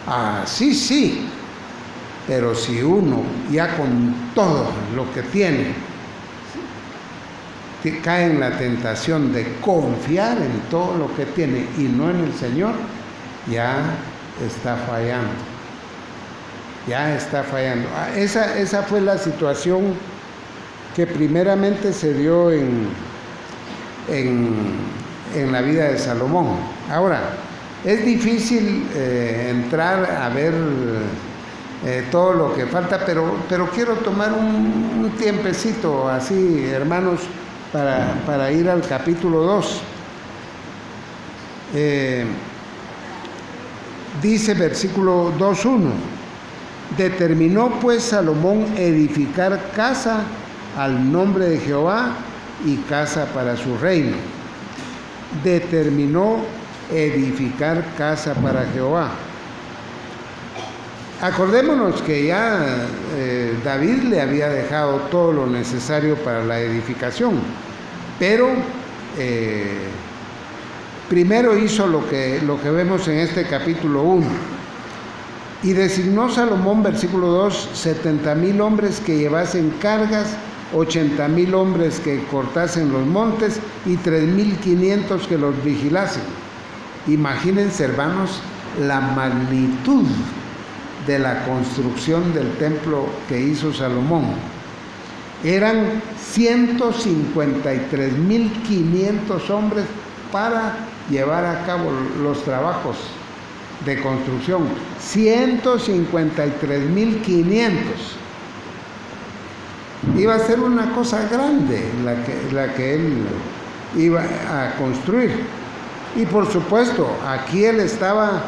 Así sí. Pero si uno ya con todo lo que tiene cae en la tentación de confiar en todo lo que tiene y no en el Señor, ya está fallando. Ya está fallando. Esa fue la situación que primeramente se dio en la vida de Salomón. Ahora, es difícil entrar a ver todo lo que falta, pero quiero tomar un tiempecito así, hermanos, para ir al capítulo 2. Dice versículo 2:1: determinó pues Salomón edificar casa al nombre de Jehová y casa para su reino. Determinó edificar casa para Jehová. Acordémonos que ya David le había dejado todo lo necesario para la edificación, pero primero hizo lo que vemos en este capítulo 1. Y designó Salomón, versículo 2, 70,000 hombres que llevasen cargas 80,000 hombres que cortasen los montes y 3,500 que los vigilasen. Imagínense, hermanos, la magnitud de la construcción del templo que hizo Salomón. Eran 153,500 hombres para llevar a cabo los trabajos de construcción. 153,500. Iba a ser una cosa grande la que él iba a construir. Y por supuesto, aquí él estaba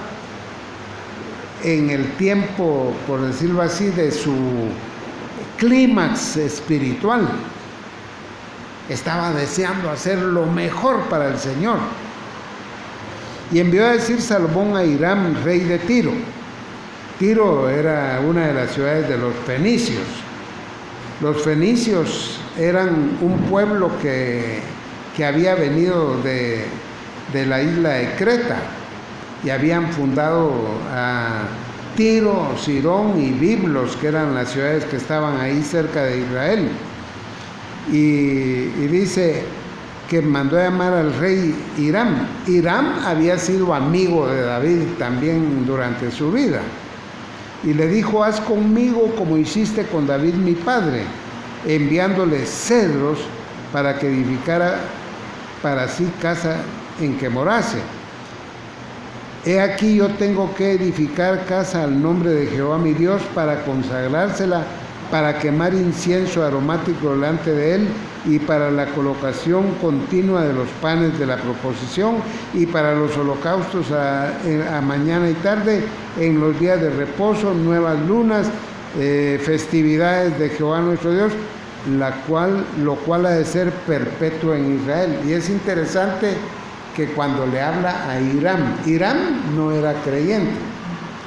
en el tiempo, por decirlo así, de su clímax espiritual. Estaba deseando hacer lo mejor para el Señor. Y envió a decir Salomón a Hiram, rey de Tiro. Tiro era una de las ciudades de los fenicios. Los fenicios eran un pueblo que había venido de la isla de Creta y habían fundado a Tiro, Sidón y Biblos, que eran las ciudades que estaban ahí cerca de Israel. Y dice que mandó a llamar al rey Hiram. Hiram había sido amigo de David también durante su vida. Y le dijo: haz conmigo como hiciste con David mi padre, enviándole cedros para que edificara para sí casa en que morase. He aquí yo tengo que edificar casa al nombre de Jehová mi Dios, para consagrársela, para quemar incienso aromático delante de él, y para la colocación continua de los panes de la proposición, y para los holocaustos a mañana y tarde, en los días de reposo, nuevas lunas, festividades de Jehová nuestro Dios, lo cual ha de ser perpetuo en Israel. Y es interesante que cuando le habla a Hiram no era creyente,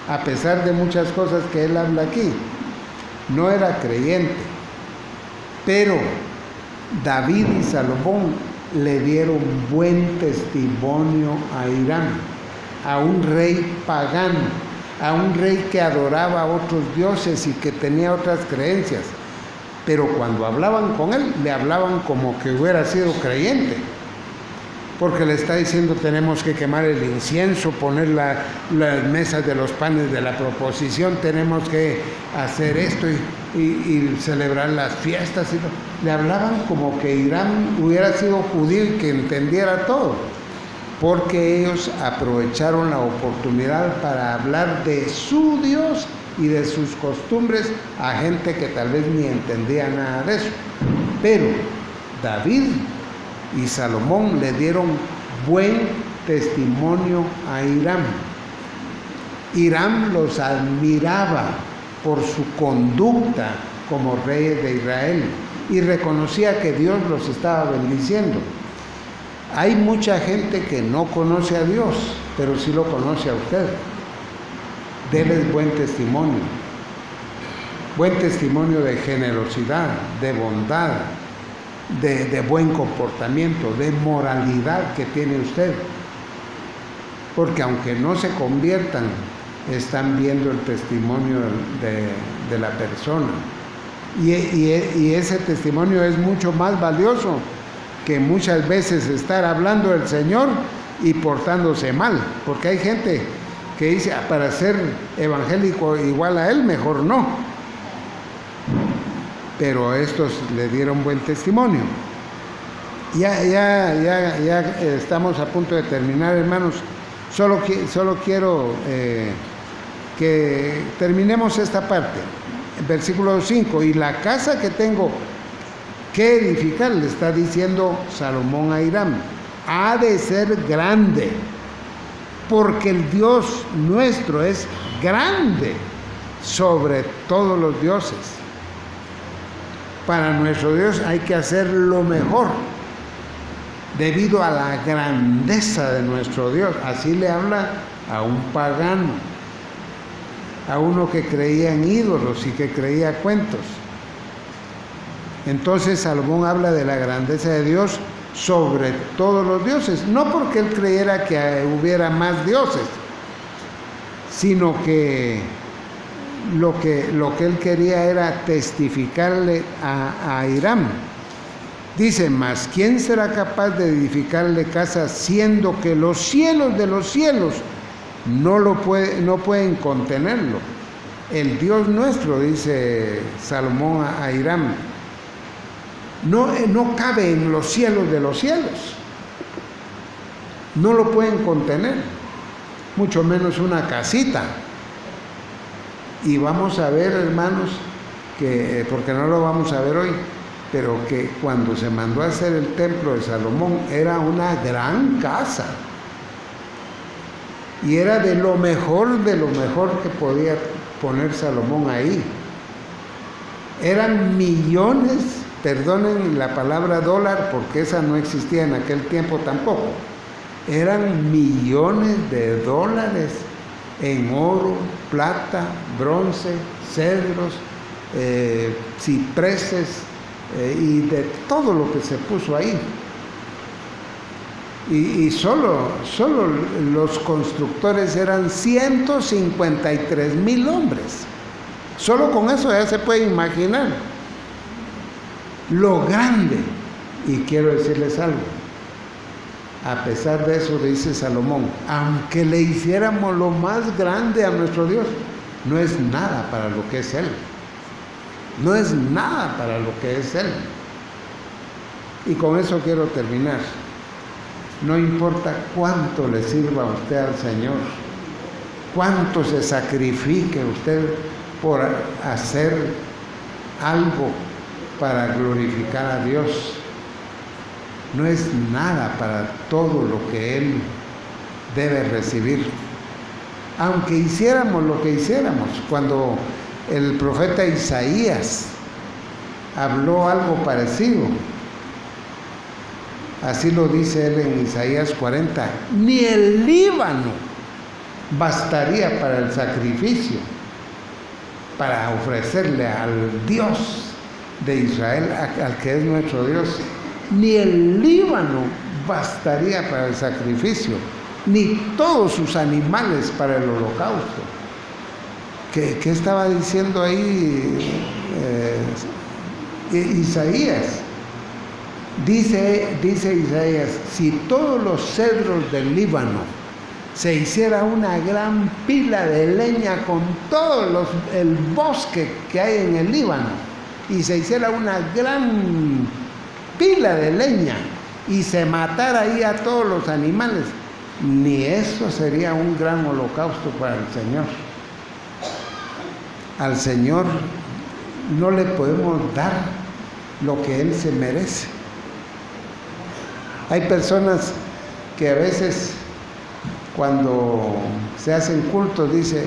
a pesar de muchas cosas que él habla aquí, no era creyente, pero David y Salomón le dieron buen testimonio a Hiram, a un rey pagano, a un rey que adoraba a otros dioses y que tenía otras creencias, pero cuando hablaban con él, le hablaban como que hubiera sido creyente, porque le está diciendo: tenemos que quemar el incienso, poner las mesas de los panes de la proposición, tenemos que hacer esto y celebrar las fiestas. Le hablaban como que Hiram hubiera sido judío y que entendiera todo, porque ellos aprovecharon la oportunidad para hablar de su Dios y de sus costumbres a gente que tal vez ni entendía nada de eso. Pero David y Salomón le dieron buen testimonio a Hiram. Hiram los admiraba por su conducta como reyes de Israel y reconocía que Dios los estaba bendiciendo. Hay mucha gente que no conoce a Dios, pero sí lo conoce a usted. Deles buen testimonio de generosidad, de bondad, de buen comportamiento, de moralidad que tiene usted, porque aunque no se conviertan, están viendo el testimonio de la persona, y ese testimonio es mucho más valioso que muchas veces estar hablando del Señor y portándose mal, porque hay gente que dice: para ser evangélico igual a él, mejor no. Pero estos le dieron buen testimonio. Ya estamos a punto de terminar, hermanos. Solo quiero que terminemos esta parte. Versículo 5: y la casa que tengo que edificar, le está diciendo Salomón a Hiram, ha de ser grande, porque el Dios nuestro es grande sobre todos los dioses. Para nuestro Dios hay que hacer lo mejor, debido a la grandeza de nuestro Dios. Así le habla a un pagano, a uno que creía en ídolos y que creía cuentos. Entonces Salomón habla de la grandeza de Dios sobre todos los dioses, no porque él creyera que hubiera más dioses, sino que lo que él quería era testificarle a Hiram. Dice, mas ¿quién será capaz de edificarle casa siendo que los cielos de los cielos no pueden contenerlo? El Dios nuestro, dice Salomón a Hiram, no cabe en los cielos de los cielos. No lo pueden contener, mucho menos una casita. Y vamos a ver, hermanos, que porque no lo vamos a ver hoy, pero que cuando se mandó a hacer el templo de Salomón era una gran casa. Y era de lo mejor que podía poner Salomón ahí. Eran millones, perdonen la palabra dólar, porque esa no existía en aquel tiempo tampoco. Eran millones de dólares en oro, plata, bronce, cedros, cipreses y de todo lo que se puso ahí. Y solo los constructores eran 153,000 hombres. Solo con eso ya se puede imaginar lo grande. Y quiero decirles algo. A pesar de eso, dice Salomón, aunque le hiciéramos lo más grande a nuestro Dios, no es nada para lo que es Él. No es nada para lo que es Él. Y con eso quiero terminar. No importa cuánto le sirva a usted al Señor, cuánto se sacrifique usted por hacer algo para glorificar a Dios, no es nada para todo lo que Él debe recibir. Aunque hiciéramos lo que hiciéramos, cuando el profeta Isaías habló algo parecido, así lo dice él en Isaías 40, ni el Líbano bastaría para el sacrificio, para ofrecerle al Dios de Israel, al que es nuestro Dios. Ni el Líbano bastaría para el sacrificio, ni todos sus animales para el holocausto. ¿Qué estaba diciendo ahí Isaías? Dice Isaías, si todos los cedros del Líbano se hiciera una gran pila de leña con todo el bosque que hay en el Líbano, y se hiciera una gran pila de leña y se matara ahí a todos los animales, ni eso sería un gran holocausto para el Señor. Al Señor no le podemos dar lo que Él se merece. Hay personas que a veces cuando se hacen cultos dice,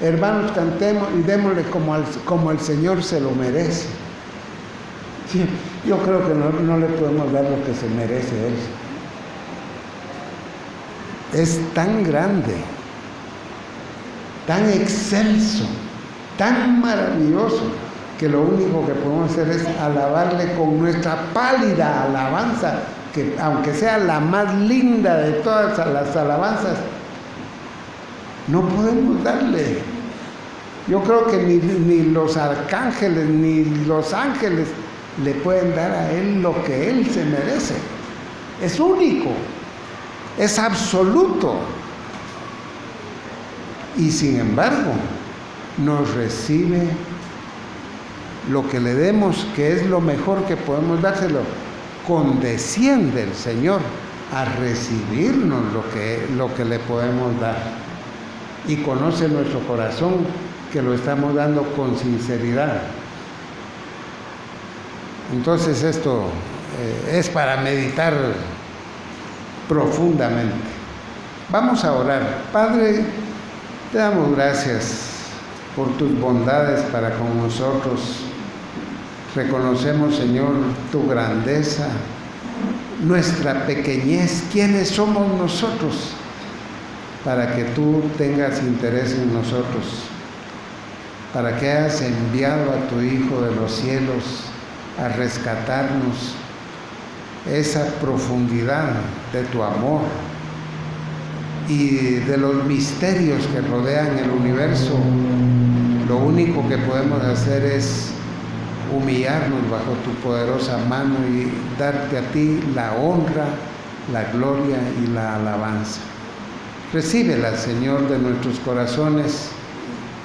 hermanos, cantemos y démosle como el Señor se lo merece. Sí, yo creo que no le podemos dar lo que se merece Él. Es tan grande, tan excelso, tan maravilloso, que lo único que podemos hacer es alabarle con nuestra pálida alabanza, que aunque sea la más linda de todas las alabanzas, no podemos darle. Yo creo que ni los arcángeles ni los ángeles le pueden dar a Él lo que Él se merece. Es único, es absoluto. Y sin embargo, nos recibe lo que le demos, que es lo mejor que podemos dárselo. Condesciende el Señor a recibirnos lo que le podemos dar. Y conoce nuestro corazón, que lo estamos dando con sinceridad. Entonces esto es para meditar profundamente. Vamos a orar. Padre, te damos gracias por tus bondades para con nosotros. Reconocemos, Señor, tu grandeza, nuestra pequeñez, quiénes somos nosotros, para que tú tengas interés en nosotros, para que hayas enviado a tu Hijo de los cielos a rescatarnos, esa profundidad de tu amor y de los misterios que rodean el universo, Lo único que podemos hacer es humillarnos bajo tu poderosa mano y darte a ti la honra, la gloria y la alabanza. Recíbela, Señor, de nuestros corazones.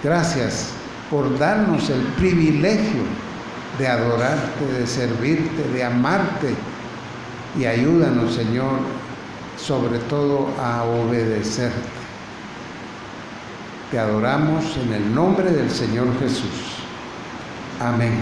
Gracias por darnos el privilegio de adorarte, de servirte, de amarte. Y ayúdanos, Señor, sobre todo a obedecerte. Te adoramos en el nombre del Señor Jesús. Amén.